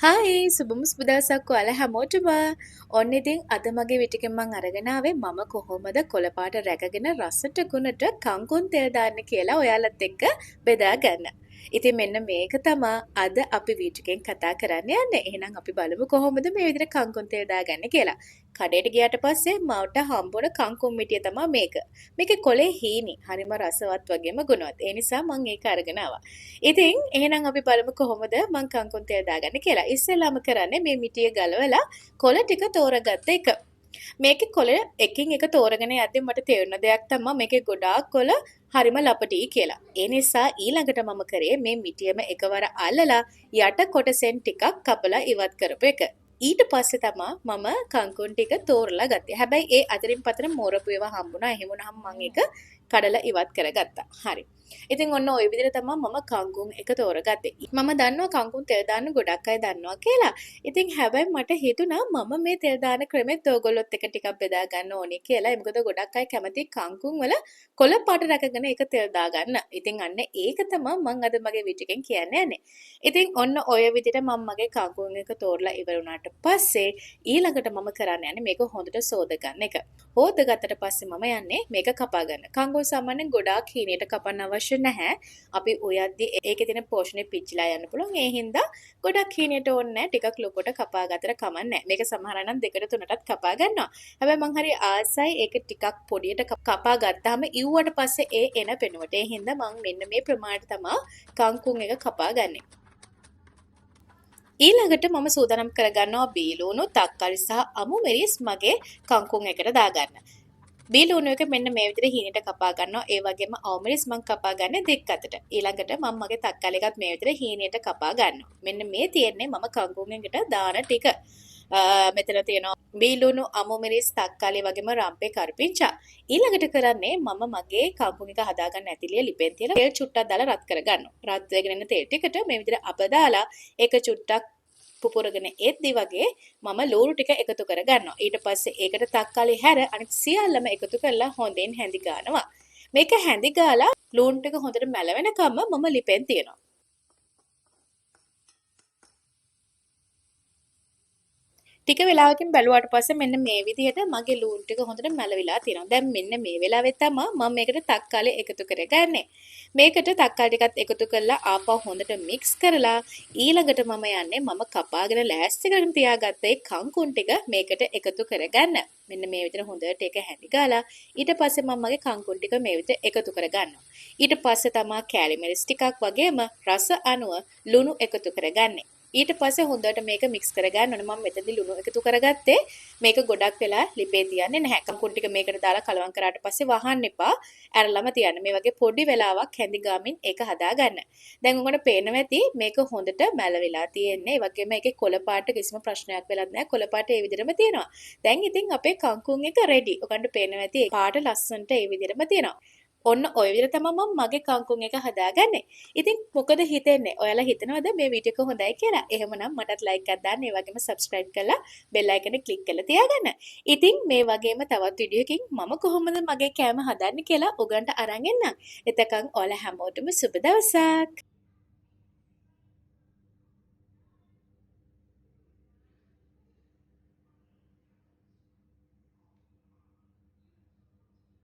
Hi සුබම සුබ දවසක් ඔයාලා හැමෝටම. ඔන්න ඉතින් අද මගේ විටිකෙන් මං අරගෙන ආවේ මම කොහොමද කොළපාට රැකගෙන රසට ගුණට කංකුන් තෙල් දාන්න කියලා ඔයාලත් එක්ක බෙදා ගන්න. ඉතින් මෙන්න මේක තමා අද අපි වීටිකෙන් කතා කරන්න යන්නේ. එහෙනම් අපි බලමු කොහොමද මේ විදිහට කංකුන් තෙල් දාගන්නේ කියලා. කඩේට ගියාට පස්සේ මවට හම්බුන කංකුන් මිටිය තමයි මේක. මේකේ කොලේ හීනි හරිම රසවත් වගේම ගුණවත්. ඒ නිසා මං ඒක අරගෙන ආවා. ඉතින් එහෙනම් අපි බලමු කොහොමද මං කංකුන් තෙල් දාගන්නේ කියලා. ඉස්සෙල්ලාම කරන්නේ මේ මිටිය ගලවලා කොළ ටික තෝරගත්ත එක. මේකේ කොළ එකින් එක තෝරගෙන යද්දි මට තේරුණ දෙයක් තමයි මේකේ ගොඩාක් කොළ හරිම ලපටි කියලා. ඒ නිසා ඊළඟට මම කරේ මේ මිටියම එකවර අල්ලලා යට කොටසෙන් ටිකක් කපලා ඉවත් කරපු එක. ඊට පස්සේ තමා මම කංකුන් ටික තෝරලා ගත්තේ. හැබැයි ඒ අතරින් පතර මෝරපු ඒවා හම්බුණා. එහෙම වුණාම මම ඒක කඩලා ඉවත් කරගත්තා. හරි. ඉතින් ඔන්න ওই විදිහට තමයි මම කංකුන් එක තෝරගත්තේ. මම දන්නවා කංකුන් තෙල් දාන්න ගොඩක් අය දන්නවා කියලා. ඉතින් හැබැයි මට හිතුණා මම මේ තෙල් දාන ක්‍රමෙත් ඕගොල්ලොත් එක ටිකක් බෙදා ගන්න ඕනේ කියලා. මොකද ගොඩක් අය කැමති කංකුන් වල කොළ පාට රැකගෙන ඒක තෙල් දාගන්න. ඉතින් අන්න ඒක තමයි මම අද මගේ වීඩියෝ එකෙන් කියන්න යන්නේ. ඉතින් ඔන්න ඔය විදිහට මම මගේ කංකුන් එක තෝරලා ඉවර වුණාට පස්සේ ඊළඟට මම කරන්න යන්නේ මේක හොඳට සෝද ගන්න එක. හොදගත්තට පස්සේ මම යන්නේ මේක කපා ගන්න. කංකුන් සාමාන්‍යයෙන් ගොඩාක් හීනයට කපන්න අවශ්‍ය නැහැ. අපි ඔයද්දී ඒකේ තියෙන පෝෂණය පිච්චිලා යන්න පුළුවන්. ඒ හින්දා ගොඩක් හීනයට ඕනේ නැහැ. ටිකක් ලොකුට කපා ගත්තට කමක් නැහැ. මේක සමහර අය නම් දෙකට තුනටත් කපා ගන්නවා. හැබැයි මං හරි ආසයි ඒක ටිකක් පොඩියට කපා ගත්තාම ඉව්වට පස්සේ ඒ එන පෙනුමට. ඒ හින්දා මං මෙන්න මේ ප්‍රමාණයට තමයි කංකුන් එක කපා ගන්නෙ. ඊළඟට මම සූදානම් කරගන්නවා බීලුණු, තක්කාලි සහ අමු මිරිස් මගේ කංකුන් එකට දාගන්න. බීලුණු එක මෙන්න මේ විදිහට හීනට කපා ගන්නවා. ඒ වගේම අමු මිරිස් මම කපා ගන්නේ දෙක අතට. ඊළඟට මම මගේ තක්කාලි එකත් මේ විදිහට හීනයට කපා ගන්නවා. මෙන්න මේ තියෙන්නේ මම කංකුන් එකට දාන ටික. මෙතන තියෙනවා බීලුණු, අමු මිරිස්, තක්කාලි වගේම රම්පේ කරපිංචා. ඊළඟට කරන්නේ මම මගේ කංකුන් එක හදාගන්න ඇතිලිය ලිපෙන් තියලා තෙල් චුට්ටක් දාලා රත් කරගන්නවා. රත් වෙගෙන එන තෙල් ටිකට මේ විදිහට අප දාලා ඒක චුට්ටක් පුපුරගෙන එද්දි වගේ මම ලූණු ටික එකතු කරගන්නවා. ඊට පස්සේ ඒකට තක්කාලි හැර අනිත් සියල්ලම එකතු කරලා හොඳින් හැඳි ගන්නවා. මේක හැඳි ගාලා ලූණු ටික හොඳට මැලවෙනකම්ම මම ලිපෙන් තියනවා. ටික වෙලාවකින් බැලුවාට පස්සේ මෙන්න මේ විදිහට මගේ ලූණු ටික හොඳට මැලවිලා තියෙනවා. දැන් මෙන්න මේ වෙලාවේ තමයි මම මේකට තක්කාලි එකතු කරගන්නේ. මේකට තක්කාලි ටිකත් එකතු කරලා ආපහු හොඳට මික්ස් කරලා ඊළඟට මම යන්නේ මම කපාගෙන ලෑස්ති කරගෙන තියාගත්ත ඒ කංකුන් ටික මේකට එකතු කරගන්න. මෙන්න මේ විදිහට හොඳට ඒක හැඳි ගාලා ඊට පස්සේ මම මගේ කංකුන් ටික මේ විදිහට එකතු කරගන්නවා. ඊට පස්සේ තමයි කැලි මිරිස් ටිකක් වගේම රස අනුව ලුණු එකතු කරගන්නේ. ඊට පස්සේ හොඳට මේක මික්ස් කරගන්න ඕනේ. මම මෙතනදී ලුණු එකතු කරගත්තේ. මේක ගොඩක් වෙලා ලිපේ තියන්නේ නැහැ. කංකුන් ටික මේකට දාලා කලවම් කරාට පස්සේ වහන්න එපා. ඇරලම තියන්න. මේ වගේ පොඩි වෙලාවක් හැඳි ගාමින් ඒක හදාගන්න. දැන් උඹට පේනවා ඇති මේක හොඳට මැලවිලා තියෙන්නේ. ඒ වගේම ඒකේ කොළ පාට කිසිම ප්‍රශ්නයක් වෙලත් නැහැ. කොළ පාට ඒ විදිහටම තියෙනවා. දැන් ඉතින් අපේ කංකුන් එක රෙඩි. ඔයගොල්ලන්ට පේනවා ඇති පාට ලස්සනට ඒ විදිහටම තියෙනවා. ඔන්න ඔය විදිහට තමයි මම මගේ කංකුන් එක හදාගන්නේ. ඉතින් මොකද හිතෙන්නේ? ඔයාලා හිතනවද මේ වීඩියෝ එක හොඳයි කියලා? එහෙමනම් මටත් ලයික් එකක් දාන්න, ඒ වගේම subscribe කරලා bell icon එක click කරලා තියාගන්න. ඉතින් මේ වගේම තවත් වීඩියෝ එකකින් මම කොහොමද මගේ කෑම හදන්නේ කියලා ඔයගන්ට අරන් එන්නම්. එතකන් ඔයාලා හැමෝටම සුබ දවසක්.